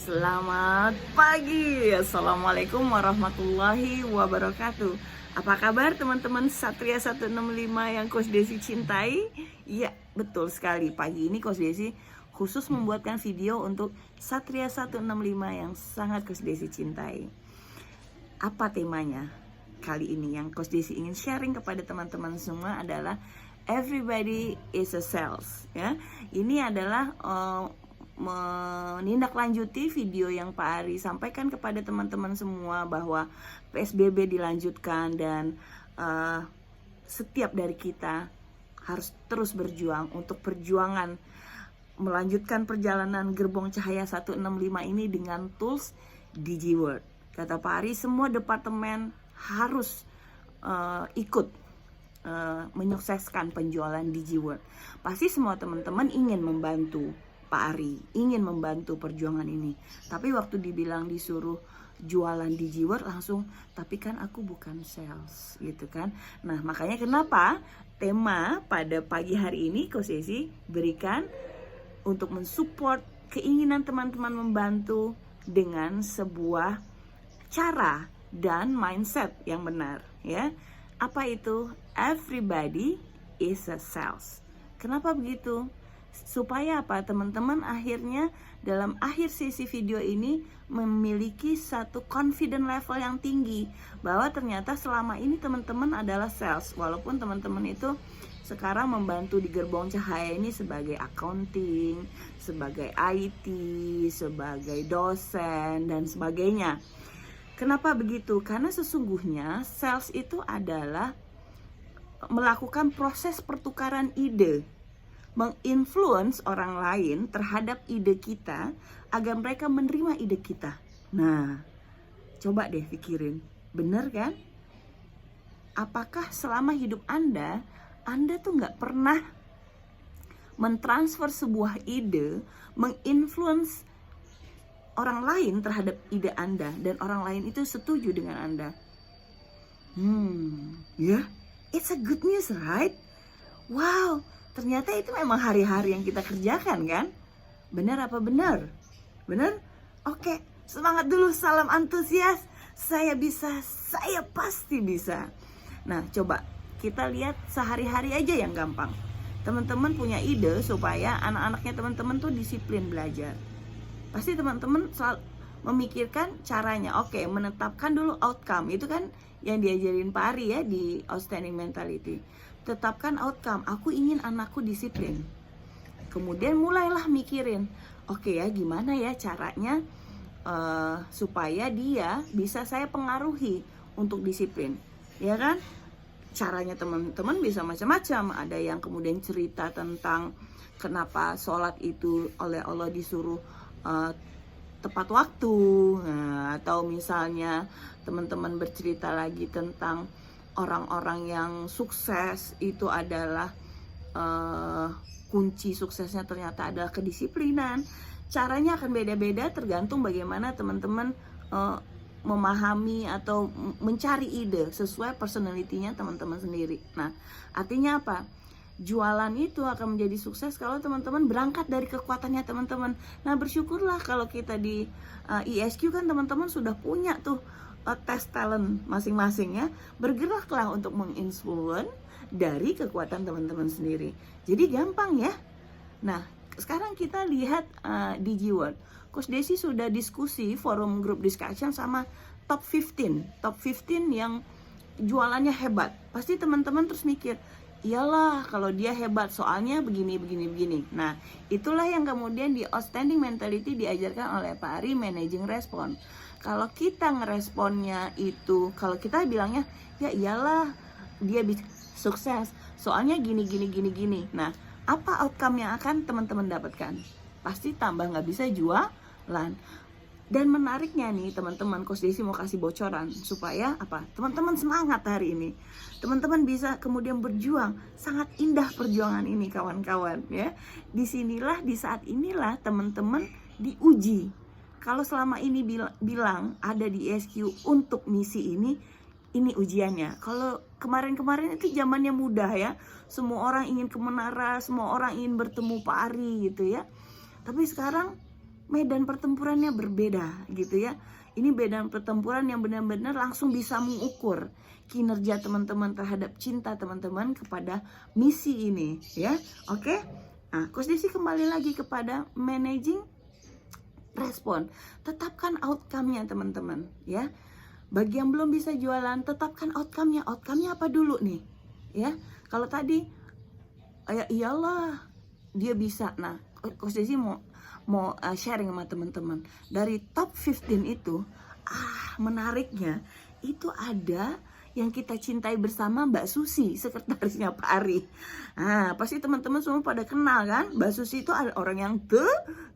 Selamat pagi, Assalamualaikum warahmatullahi wabarakatuh. Apa kabar teman-teman Satria 165 yang Coach Desi cintai? Iya, betul sekali. Pagi ini Coach Desi khusus membuatkan video untuk Satria 165 yang sangat Coach Desi cintai. Apa temanya? Kali ini yang Coach Desi ingin sharing kepada teman-teman semua adalah Everybody is a sales, ya. Ini adalah menindaklanjuti video yang Pak Ari sampaikan kepada teman-teman semua bahwa PSBB dilanjutkan dan setiap dari kita harus terus berjuang untuk perjuangan melanjutkan perjalanan gerbong cahaya 165 ini dengan tools DigiWorld. Kata Pak Ari, semua departemen harus ikut menyukseskan penjualan DigiWorld. Pasti semua teman-teman ingin membantu Pak Ari, ingin membantu perjuangan ini. Tapi waktu dibilang disuruh jualan DigiWorld langsung, tapi kan aku bukan sales, gitu kan. Nah, makanya kenapa tema pada pagi hari ini Coach Desi berikan untuk mensupport keinginan teman-teman membantu dengan sebuah cara dan mindset yang benar, ya. Apa itu? Everybody is a sales. Kenapa begitu? Supaya apa? Teman-teman akhirnya dalam akhir sesi video ini memiliki satu confident level yang tinggi bahwa ternyata selama ini teman-teman adalah sales, walaupun teman-teman itu sekarang membantu di gerbong cahaya ini sebagai accounting, sebagai IT, sebagai dosen dan sebagainya. Kenapa begitu? Karena sesungguhnya sales itu adalah melakukan proses pertukaran ide, menginfluence orang lain terhadap ide kita agar mereka menerima ide kita. Nah, coba deh pikirin, bener kan? Apakah selama hidup Anda tuh nggak pernah mentransfer sebuah ide, menginfluence orang lain terhadap ide Anda dan orang lain itu setuju dengan Anda? Ya, it's a good news, right? Wow, ternyata itu memang hari-hari yang kita kerjakan kan? Benar apa benar? Benar? Oke, semangat dulu, salam antusias. Saya bisa, saya pasti bisa. Nah, coba kita lihat sehari-hari aja yang gampang. Teman-teman punya ide supaya anak-anaknya teman-teman tuh disiplin belajar. Pasti teman-teman selalu memikirkan caranya. Oke, menetapkan dulu outcome. Itu kan yang diajarin Pak Ari ya di Outstanding Mentality. Tetapkan outcome, aku ingin anakku disiplin. Kemudian mulailah mikirin, oke ya, gimana ya caranya supaya dia bisa saya pengaruhi untuk disiplin, ya kan? Caranya teman-teman bisa macam-macam. Ada yang kemudian cerita tentang kenapa sholat itu oleh Allah disuruh tepat waktu, atau misalnya teman-teman bercerita lagi tentang orang-orang yang sukses itu adalah kunci suksesnya ternyata adalah kedisiplinan. Caranya akan beda-beda tergantung bagaimana teman-teman memahami atau mencari ide sesuai personality-nya teman-teman sendiri. Nah, artinya apa? Jualan itu akan menjadi sukses kalau teman-teman berangkat dari kekuatannya teman-teman. Nah, bersyukurlah kalau kita di ISQ kan teman-teman sudah punya tuh tes talent masing-masing ya. Bergeraklah untuk menginfluence dari kekuatan teman-teman sendiri. Jadi gampang ya. Nah, sekarang kita lihat DigiWorld. Coach Desi sudah diskusi forum group discussion sama top 15 yang jualannya hebat. Pasti teman-teman terus mikir, iyalah kalau dia hebat soalnya begini. Nah, itulah yang kemudian di Outstanding Mentality diajarkan oleh Pak Ari, managing respon. Kalau kita ngeresponnya itu, kalau kita bilangnya ya iyalah dia bisa sukses soalnya gini. Nah, apa outcome yang akan teman-teman dapatkan? Pasti tambah nggak bisa jualan. Dan menariknya nih teman-teman, Coach Desi mau kasih bocoran supaya apa? Teman-teman semangat hari ini. Teman-teman bisa kemudian berjuang. Sangat indah perjuangan ini kawan-kawan ya. Disinilah, di saat inilah teman-teman diuji. Kalau selama ini bilang ada di ESQ untuk misi ini ujiannya. Kalau kemarin-kemarin itu zamannya mudah ya. Semua orang ingin ke menara, semua orang ingin bertemu Pak Ari gitu ya. Tapi sekarang medan pertempurannya berbeda gitu ya. Ini medan pertempuran yang benar-benar langsung bisa mengukur kinerja teman-teman terhadap cinta teman-teman kepada misi ini ya. Oke. Nah, Coach Desi kembali lagi kepada managing respon. Tetapkan outcome-nya teman-teman ya. Bagi yang belum bisa jualan, tetapkan outcome-nya. Outcome-nya apa dulu nih? Ya. Kalau tadi ya iyalah dia bisa. Nah, Coach Desi mau sharing sama teman-teman. Dari top 15 itu, menariknya itu ada yang kita cintai bersama, Mbak Susi, sekretarisnya Pak Ari. Nah, pasti teman-teman semua pada kenal kan? Mbak Susi itu ada orang yang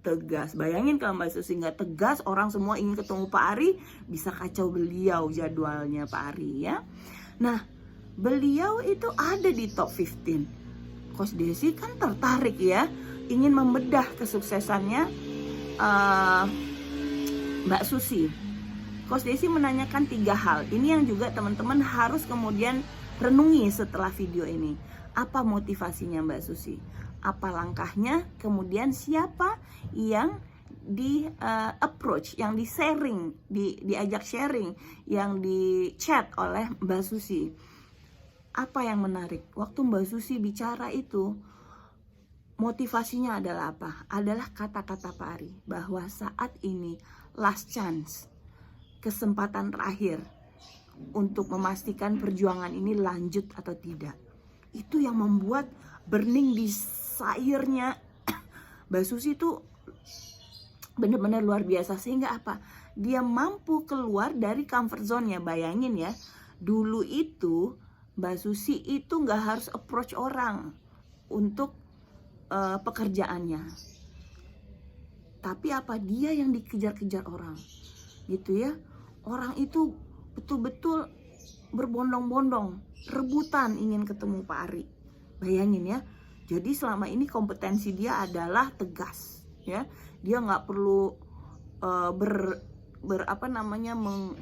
tegas. Bayangin kalau Mbak Susi nggak tegas, orang semua ingin ketemu Pak Ari, bisa kacau beliau jadwalnya Pak Ari ya. Nah, beliau itu ada di top 15. Coach Desi kan tertarik ya, ingin membedah kesuksesannya Mbak Susi. Coach Desi menanyakan 3 hal. Ini yang juga teman-teman harus kemudian renungi setelah video ini. Apa motivasinya Mbak Susi? Apa langkahnya? Kemudian siapa yang di approach, yang di sharing, diajak sharing, yang di chat oleh Mbak Susi? Apa yang menarik? Waktu Mbak Susi bicara itu, motivasinya adalah apa? Adalah kata-kata Pak Ari bahwa saat ini last chance, kesempatan terakhir untuk memastikan perjuangan ini lanjut atau tidak. Itu yang membuat burning desire-nya Mbak Susi itu benar-benar luar biasa. Sehingga apa? Dia mampu keluar dari comfort zone-nya. Bayangin ya, dulu itu Mbak Susi itu nggak harus approach orang untuk pekerjaannya. Tapi apa? Dia yang dikejar-kejar orang gitu ya. Orang itu betul-betul berbondong-bondong, rebutan ingin ketemu Pak Ari. Bayangin ya. Jadi selama ini kompetensi dia adalah tegas, ya. Dia nggak perlu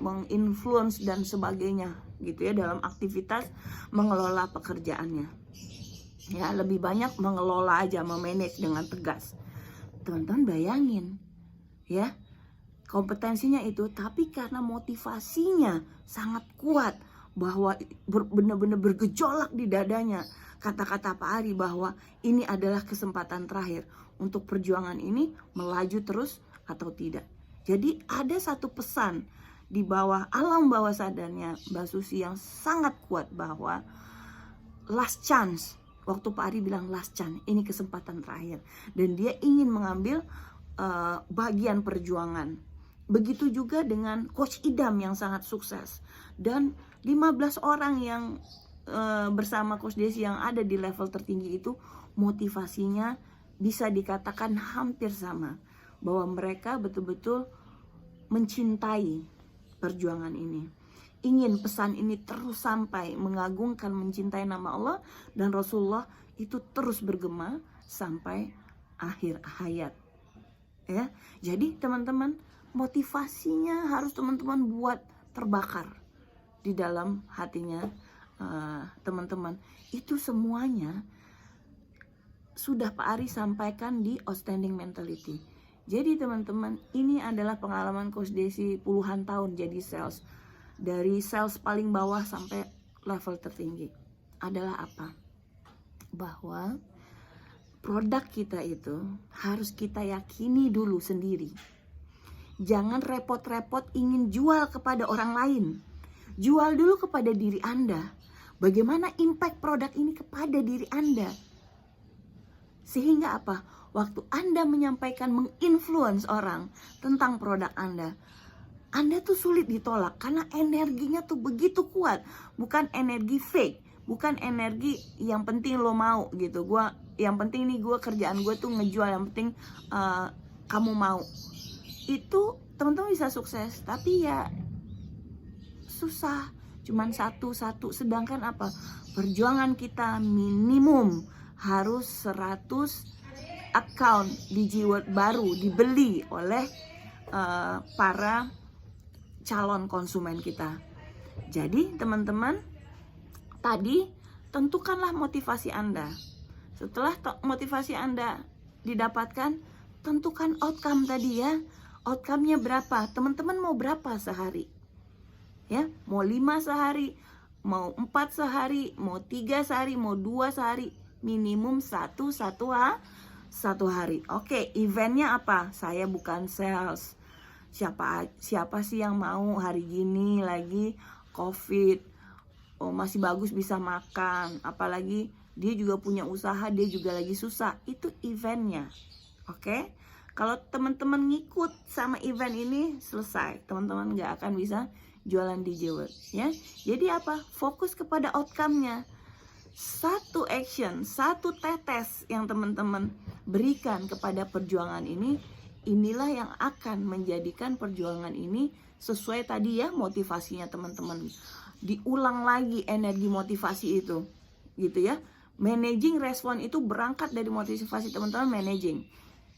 menginfluence dan sebagainya, gitu ya, dalam aktivitas mengelola pekerjaannya. Ya, lebih banyak mengelola aja, memanage dengan tegas. Teman-teman bayangin, ya. Kompetensinya itu, tapi karena motivasinya sangat kuat, bahwa benar-benar bergejolak di dadanya kata-kata Pak Ari bahwa ini adalah kesempatan terakhir untuk perjuangan ini melaju terus atau tidak. Jadi ada satu pesan di bawah alam bawah sadarnya Mbak Susi yang sangat kuat bahwa last chance. Waktu Pak Ari bilang last chance, ini kesempatan terakhir, dan dia ingin mengambil bagian perjuangan. Begitu juga dengan Coach Idam yang sangat sukses, dan 15 orang yang bersama Coach Desi yang ada di level tertinggi itu, motivasinya bisa dikatakan hampir sama, bahwa mereka betul-betul mencintai perjuangan ini, ingin pesan ini terus sampai, mengagungkan, mencintai nama Allah dan Rasulullah itu terus bergema sampai akhir hayat ya. Jadi teman-teman, motivasinya harus teman-teman buat terbakar di dalam hatinya teman-teman. Itu semuanya sudah Pak Ari sampaikan di Outstanding Mentality. Jadi teman-teman, ini adalah pengalaman Coach Desi puluhan tahun jadi sales. Dari sales paling bawah sampai level tertinggi. Adalah apa? Bahwa produk kita itu harus kita yakini dulu sendiri. Jangan repot-repot ingin jual kepada orang lain. Jual dulu kepada diri Anda. Bagaimana impact produk ini kepada diri Anda? Sehingga apa? Waktu Anda menyampaikan, menginfluence orang tentang produk Anda tuh sulit ditolak karena energinya tuh begitu kuat. Bukan energi fake, bukan energi yang penting lo mau gitu. Yang penting nih kerjaan gue tuh ngejual, yang penting kamu mau. Itu teman-teman bisa sukses, tapi ya susah, cuman satu-satu. Sedangkan apa? Perjuangan kita minimum harus 100 account DigiWorld baru dibeli oleh para calon konsumen kita. Jadi teman-teman, tadi tentukanlah motivasi Anda. Setelah motivasi Anda didapatkan, tentukan outcome tadi ya. Outcome-nya berapa? Teman-teman mau berapa sehari? Ya, mau 5 sehari, mau 4 sehari, mau 3 sehari, mau 2 sehari, minimum satu hari. Oke, eventnya apa? Saya bukan sales. Siapa sih yang mau hari gini lagi COVID, masih bagus bisa makan, apalagi dia juga punya usaha, dia juga lagi susah. Itu eventnya. Oke, kalau teman-teman ngikut sama event ini, selesai, teman-teman nggak akan bisa jualan DJ World ya. Jadi apa? Fokus kepada outcome-nya. Satu action, satu tetes yang teman-teman berikan kepada perjuangan ini, inilah yang akan menjadikan perjuangan ini sesuai tadi ya motivasinya teman-teman. Diulang lagi energi motivasi itu, gitu ya. Managing respon itu berangkat dari motivasi teman-teman managing.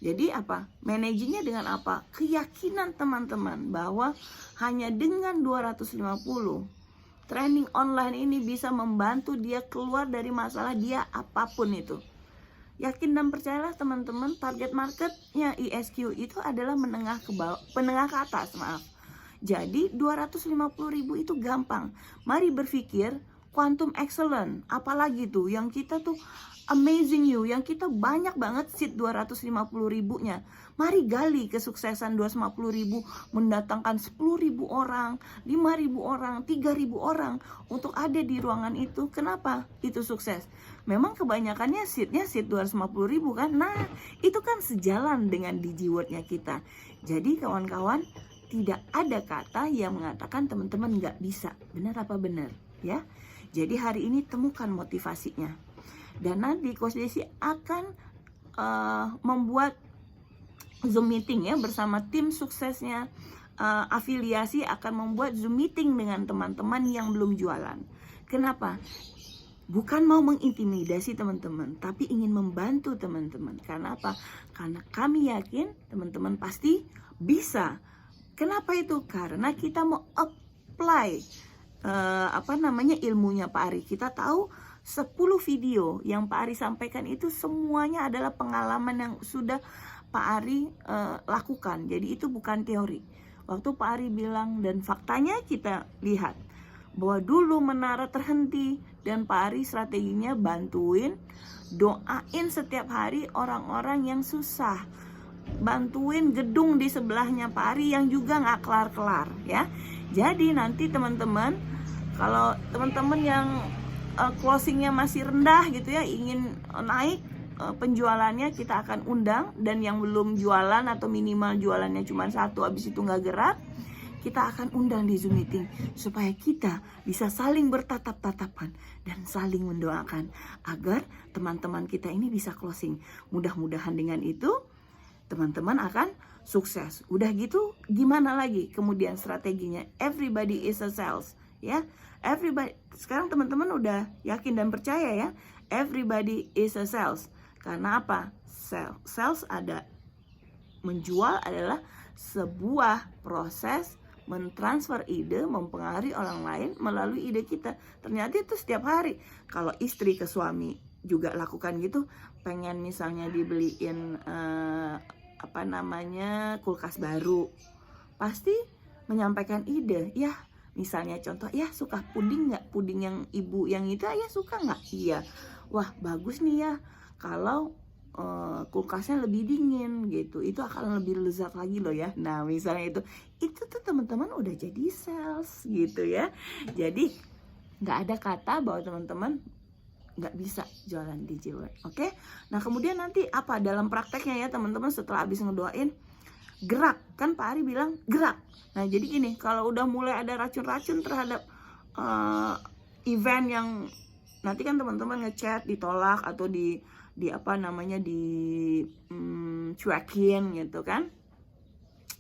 Jadi apa? Managingnya dengan apa? Keyakinan teman-teman bahwa hanya dengan 250 training online ini bisa membantu dia keluar dari masalah dia apapun itu. Yakin dan percayalah teman-teman, target marketnya ISQ itu adalah menengah ke atas, maaf. Jadi 250.000 itu gampang. Mari berpikir quantum excellent, apalagi tuh yang kita tuh amazing you, yang kita banyak banget seat 250.000-nya. Mari gali kesuksesan 250.000 mendatangkan 10.000 orang, 5.000 orang, 3.000 orang untuk ada di ruangan itu. Kenapa itu sukses? Memang kebanyakannya seatnya seat 250.000 kan. Nah, itu kan sejalan dengan DigiWorld-nya kita. Jadi kawan-kawan, tidak ada kata yang mengatakan teman-teman nggak bisa. Benar apa benar? Ya. Jadi hari ini temukan motivasinya. Dan nanti Coach Desi akan membuat Zoom meeting ya bersama tim suksesnya, afiliasi akan membuat Zoom meeting dengan teman-teman yang belum jualan. Kenapa? Bukan mau mengintimidasi teman-teman, tapi ingin membantu teman-teman. Karena apa? Karena kami yakin teman-teman pasti bisa. Kenapa itu? Karena kita mau apply ilmunya Pak Ari. Kita tahu 10 video yang Pak Ari sampaikan itu semuanya adalah pengalaman yang sudah Pak Ari lakukan. Jadi itu bukan teori. Waktu Pak Ari bilang dan faktanya kita lihat bahwa dulu menara terhenti dan Pak Ari strateginya bantuin, doain setiap hari orang-orang yang susah, bantuin gedung di sebelahnya Pak Ari yang juga nggak kelar-kelar ya. Jadi nanti teman-teman, kalau teman-teman yang closingnya masih rendah gitu ya, ingin naik penjualannya, kita akan undang. Dan yang belum jualan atau minimal jualannya cuma 1 habis itu nggak gerak, kita akan undang di Zoom meeting supaya kita bisa saling bertatap-tatapan dan saling mendoakan agar teman-teman kita ini bisa closing. Mudah-mudahan dengan itu teman-teman akan sukses. Udah gitu gimana lagi kemudian strateginya? Everybody is a sales ya. Everybody, sekarang teman-teman udah yakin dan percaya ya, everybody is a sales. Karena apa? Sales ada, menjual adalah sebuah proses mentransfer ide, mempengaruhi orang lain melalui ide kita. Ternyata itu setiap hari. Kalau istri ke suami juga lakukan gitu, pengen misalnya dibeliin kulkas baru, pasti menyampaikan ide ya. Misalnya contoh, ya suka puding nggak? Puding yang ibu yang itu ya suka nggak? Iya. Wah bagus nih ya kalau kulkasnya lebih dingin gitu. Itu akan lebih lezat lagi loh ya. Nah misalnya itu tuh teman-teman udah jadi sales gitu ya. Jadi nggak ada kata bahwa teman-teman nggak bisa jualan DJ World. Oke? Nah kemudian nanti apa dalam prakteknya ya teman-teman, setelah habis ngedoain, gerak, kan Pak Ari bilang gerak. Nah jadi gini, kalau udah mulai ada racun-racun terhadap event yang nanti kan teman-teman ngechat ditolak atau cuekin gitu kan.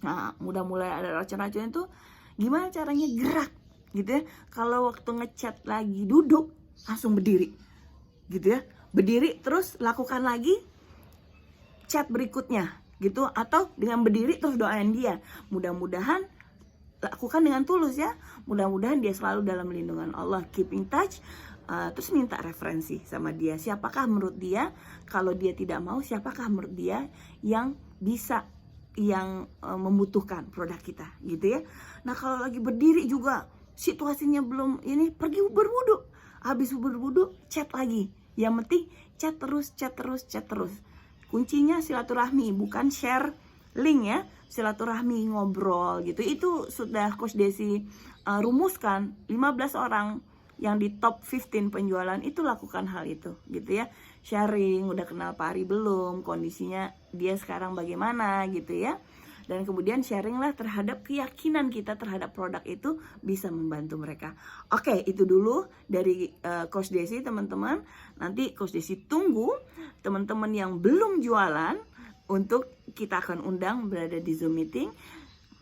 Nah udah mulai ada racun-racun itu, gimana caranya gerak gitu ya. Kalau waktu ngechat lagi duduk, langsung berdiri gitu ya. Berdiri terus lakukan lagi chat berikutnya gitu, atau dengan berdiri terus doain dia. Mudah-mudahan lakukan dengan tulus ya. Mudah-mudahan dia selalu dalam lindungan Allah. Keep in touch. Terus minta referensi sama dia. Siapakah menurut dia, kalau dia tidak mau, siapakah menurut dia yang bisa yang membutuhkan produk kita gitu ya. Nah kalau lagi berdiri juga situasinya belum ini, pergi berwudu, habis berwudu chat lagi. Yang penting chat terus. Kuncinya silaturahmi, bukan share link ya, silaturahmi, ngobrol gitu. Itu sudah Coach Desi rumuskan. 15 orang yang di top 15 penjualan itu lakukan hal itu gitu ya. Sharing, udah kenal Pak Ari belum, kondisinya dia sekarang bagaimana gitu ya. Dan kemudian sharing lah terhadap keyakinan kita terhadap produk itu bisa membantu mereka. Oke, itu dulu dari Coach Desi teman-teman. Nanti Coach Desi tunggu teman-teman yang belum jualan untuk kita akan undang berada di Zoom meeting.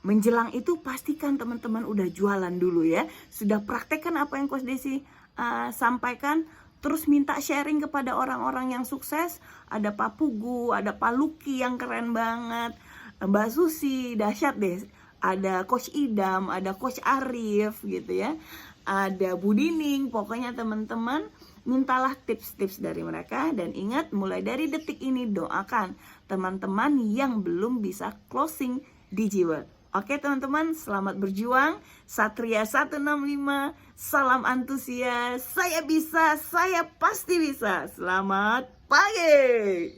Menjelang itu pastikan teman-teman udah jualan dulu ya. Sudah praktekkan apa yang Coach Desi sampaikan. Terus minta sharing kepada orang-orang yang sukses. Ada Pak Pugu, ada Pak Luki yang keren banget, Mbak Susi, dahsyat deh. Ada Coach Idam, ada Coach Arif gitu ya. Ada Bu Dining, pokoknya teman-teman mintalah tips-tips dari mereka. Dan ingat, mulai dari detik ini doakan teman-teman yang belum bisa closing di Jiwet. Oke teman-teman, selamat berjuang. Satria 165, salam antusias. Saya bisa, saya pasti bisa. Selamat pagi.